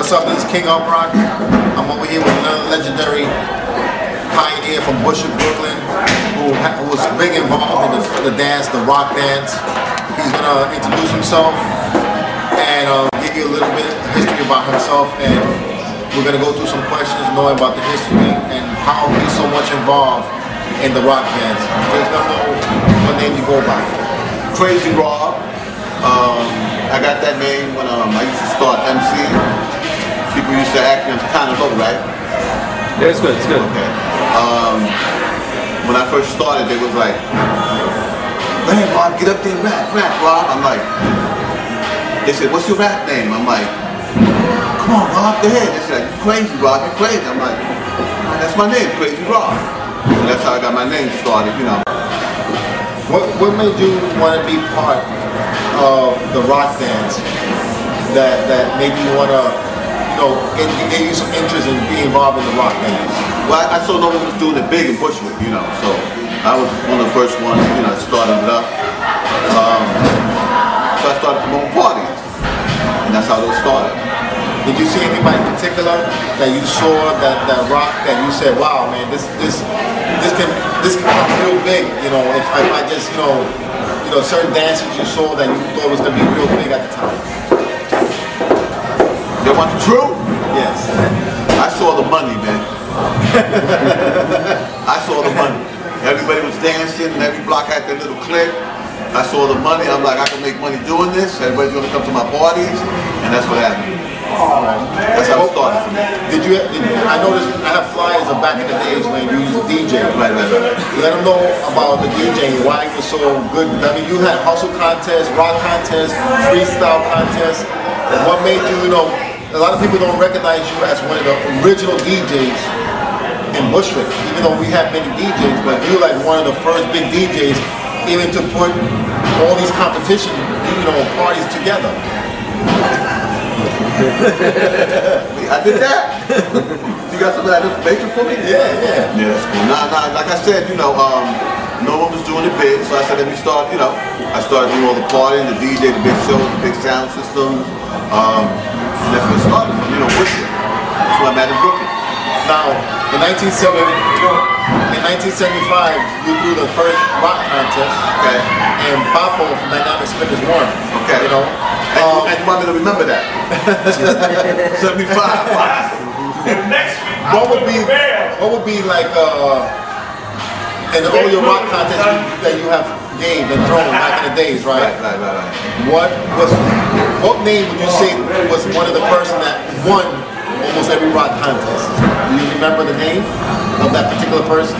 What's up? This is King of Rock. I'm over here with another legendary pioneer from Bushwick, Brooklyn, who was big involved in the dance, the rock dance. He's gonna introduce himself and give you a little bit of history about himself, and we're gonna go through some questions knowing about the history and how he's so much involved in the rock dance. Please let know what name you go by. Crazy Rob. I got that name when I used to start MC. People used to ask me, I'm kind of low, right? Yeah, it's good, it's good. Okay. When I first started, they was like, man, Rob, get up there and rap, Rob. I'm like, they said, what's your rap name? I'm like, come on, Rob, go ahead. They said, you crazy, Rob, you crazy. I'm like, that's my name, Crazy Rob. So that's how I got my name started, you know. What made you want to be part of the rock dance that made you want to, you know, gave you some interest in being involved in the rock dance? Well, I saw no one was doing it big in Bushwick, you know, so I was one of the first ones, you know, starting it up. So I started promoting parties, and that's how those started. Did you see anybody in particular that you saw that rock that you said, wow, man, this can become real big, you know, if I just, you know, certain dances you saw that you thought was gonna be real big at the time? You want the truth? Yes. I saw the money, man. I saw the money. Everybody was dancing, and every block had their little clique. I saw the money. I'm like, I can make money doing this. Everybody's gonna come to my parties, and that's what happened. That's how it started for me. I noticed I have flyers of back in the days when you used to DJ. Right. Let them know about the DJing, why you were so good. I mean, you had hustle contests, rock contests, freestyle contests. What made you, you know, a lot of people don't recognize you as one of the original DJs in Bushwick, even though we have many DJs, but you're like one of the first big DJs even to put all these competition, you know, parties together. I did that? You got some of that information for me? Yeah. Yeah, that's cool. Nah, like I said, you know, no one was doing it big, so I said, let me start, you know, I started doing all the partying, the DJ, the big shows, the big sound systems. And that's what started from, you know, Bushwick. That's where I'm at in Brooklyn. Now, in 1975, you threw the first rock contest, okay, and Papo from Dynamic Spinners won. Okay. You know? And you want me to remember that? 75. What would be like in all your rock contests that you have gave and thrown back in the days, right? Right. What name would you say was one of the person that won almost every rock contest? Do you remember the name of that particular person?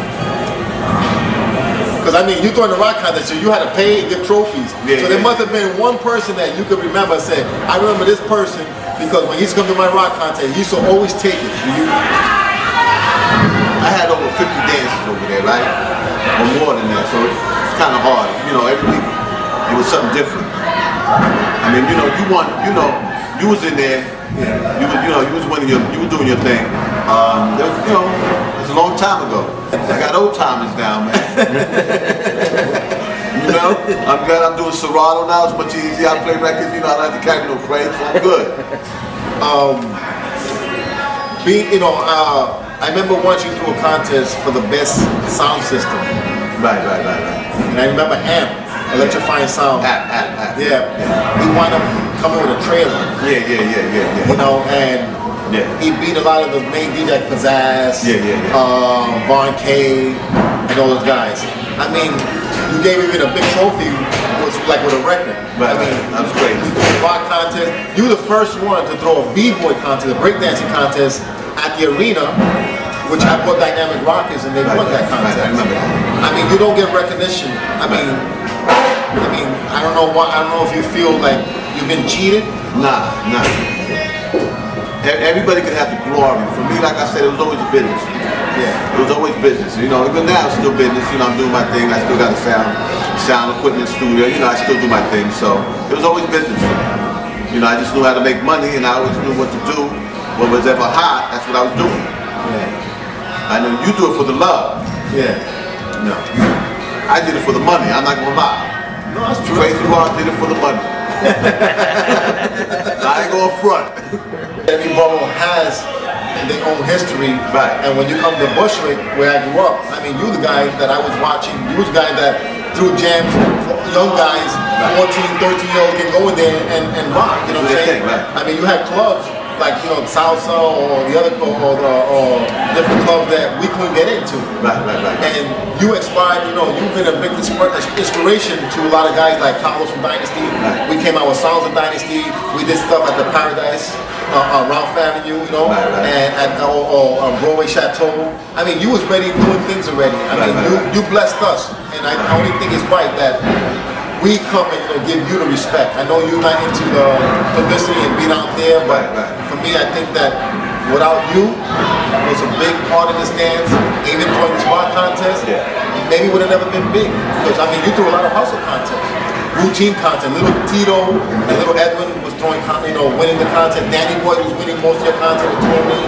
Because I mean, you throw in the rock contest, so you had to pay and give trophies. Yeah, so there must have been one person that you could remember and say, I remember this person because when he's come to my rock contest, he used to always take it. I had over 50 dances over there, right? Or more than that, so it's kind of hard. You know, every week it was something different. I mean, you know, you was in there. Yeah. You was winning you were doing your thing. There was, you know, it was a long time ago. I got old timers now, man. You know, I'm glad I'm doing Serato now. It's much easier. I play records, you know, I don't have to carry no crates, so I'm good. I remember once you threw a contest for the best sound system. Right. And I remember AMP, Electrifying Sound. AMP. Yeah. He wound up coming with a trailer. Yeah. You know, and he beat a lot of the main DJ, Pizzazz, Von K, and all those guys. I mean, you gave him a big trophy, like with a record. Right. I mean, that was great. You threw a rock contest. You were the first one to throw a b-boy contest, a breakdancing contest at the arena, which I brought Dynamic Rockers, and they won that contest. I remember that. I mean, you don't get recognition. I mean, I don't know why. I don't know if you feel like you've been cheated. Nah. Everybody can have the glory. For me, like I said, it was always a business. Yeah. It was always business. You know, even now it's still business. You know, I'm doing my thing. I still got a sound equipment studio. You know, I still do my thing. So it was always business for me. You know, I just knew how to make money, and I always knew what to do. What was ever hot, that's what I was doing. Yeah. I know you do it for the love. Yeah. No. I did it for the money. I'm not gonna lie. No, that's true. Crazy Rock did it for the money. I ain't going front. Every borough has their own history. Right. And when you come to Bushwick, where I grew up, I mean, you the guy that I was watching, you was the guy that threw jams for young guys, 14, 13-year-olds can go in there and rock, you know what I'm saying? Right. I mean, you had clubs like, you know, salsa or the other, or different clubs that we couldn't get into. Right. And you inspired, you know, you've been a big inspiration to a lot of guys like Carlos from Dynasty. Right. We came out with songs of Dynasty. We did stuff at the Paradise, Ralph Avenue, you know, and at Broadway Chateau. I mean, you was ready doing things already. I mean, you blessed us, and I only think it's right that we come and, you know, give you the respect. I know you're not into the publicity and being out there, but for me, I think that without you, was a big part of this dance, even during this rock contest, maybe would have never been big. Because, I mean, you threw a lot of hustle contests, routine content. Little Tito and Little Edwin was throwing, you know, winning the contest. Danny Boy was winning most of your content with Tony.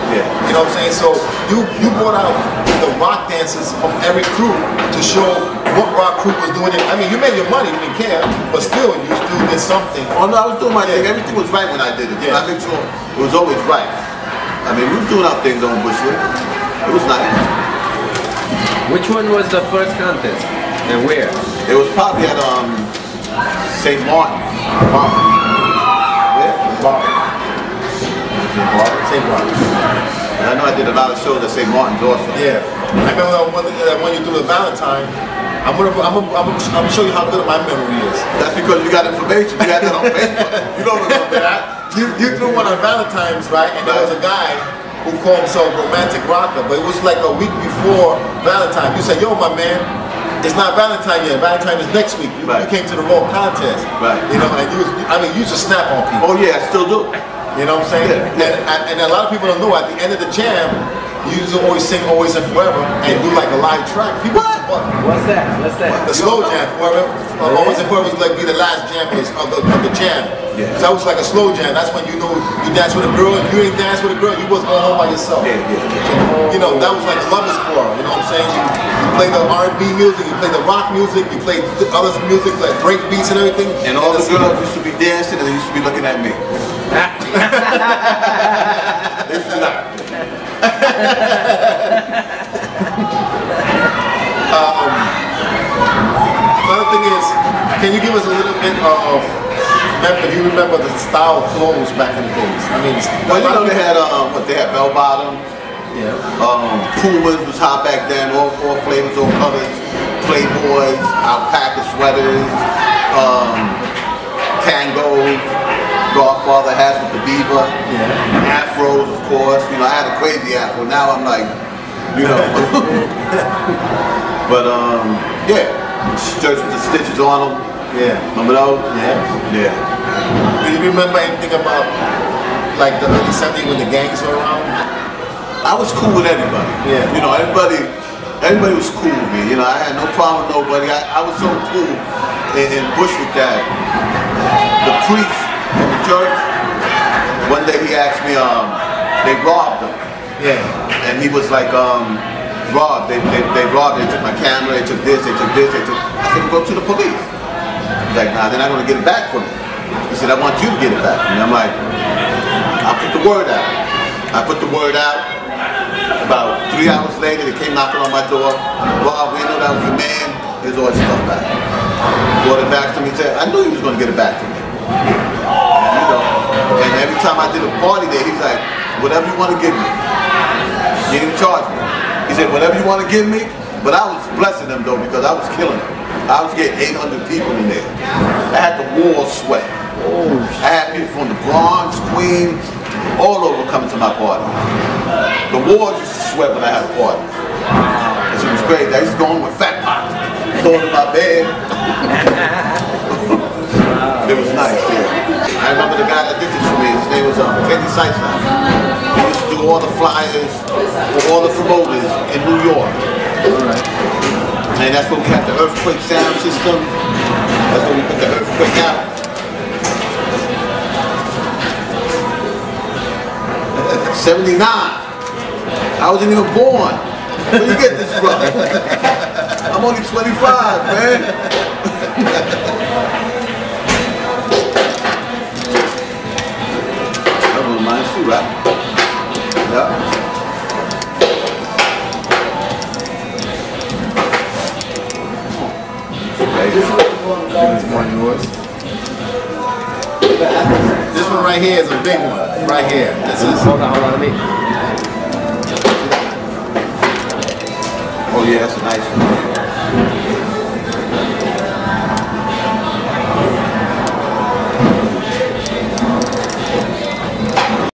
You know what I'm saying? So you brought out the rock dancers from every crew to show what rock crew was doing it. I mean, you made your money, you didn't care, but still, you still did something. Oh no, I was doing my thing. Everything was right when I did it. I made sure it was always right. I mean, we were doing our things on Bushwick. It was nice. Which one was the first contest and where? It was probably at St. Martin. Where? St. Martin. I know I did a lot of shows at St. Martin's also. Yeah. I remember when you threw the Valentine. I'm gonna show you how good my memory is. That's because you got information. You had that on paper. You don't remember that? You threw one on Valentine's, right? And there was a guy who called himself Romantic Rocker, but it was like a week before Valentine. You said, yo, my man, it's not Valentine yet. Valentine is next week. You came to the wrong contest. You know, and you used to snap on people. Oh yeah, I still do. You know what I'm saying? And a lot of people don't know, at the end of the jam, you used to always sing Always and Forever and do like a live track. People What's that? The slow jam, Always and Forever was like be the last jam of the jam. So that was like a slow jam. That's when you know you dance with a girl. If you ain't dance with a girl, you was going home by yourself. So, you know, that was like a lover's quarrel. You know what I'm saying? You play the R&B music, you play the rock music, you play other music like break beats and everything. And all the girls used to be dancing and they used to be looking at me. They used to laugh. Another thing is, can you give us a little bit of, if you remember the style of clothes back in the days? I mean, well, you know, they had they had bell bottom. Pumas was hot back then. All flavors, all colors. Playboys, alpaca sweaters, tangos. Godfather hats with the beaver. Afros, of course. You know, I had a crazy afro. Now I'm like, you know. But yeah, shirts with the stitches on them. Remember those? Do you remember anything about like the early 70s when the gangs were around? I was cool with everybody. You know, everybody was cool with me. You know, I had no problem with nobody. I was so cool in Bushwick that the priest from the church, one day he asked me, they robbed him. And he was like, robbed. They robbed. They took my camera. They took this. They took this. They took. I said, go to the police. He's like, nah, they're not gonna get it back from me. He said, I want you to get it back. And I'm like, I'll put the word out. I put the word out. About 3 hours later, they came knocking on my door. Rob, we know that was your man. Here's all his stuff back. Brought it back to me. Said, I knew he was gonna get it back to me. And, you know, and every time I did a party there, he's like, whatever you want to give me. He didn't charge me. He said, whatever you want to give me, but I was blessing them though because I was killing them. I was getting 800 people in there. I had the wall sweat. I had people from the Bronx, Queens, all over coming to my party. The walls used to sweat when I had a party. It was crazy. I used to go home with fat pots, throw it in my bed. It was nice, I remember the guy that did this for me, his name was Kenny Seitzner. He used to do all the flyers for all the promoters in New York. And that's when we had the earthquake sound system. That's when we put the earthquake out. 79. I wasn't even born. Where you get this from? I'm only 25, man. I ruined my shoe. right? Yeah. Okay. This one yours. This one right here is a big one. Right here. This is. Hold on, let me. Oh yeah, that's a nice one.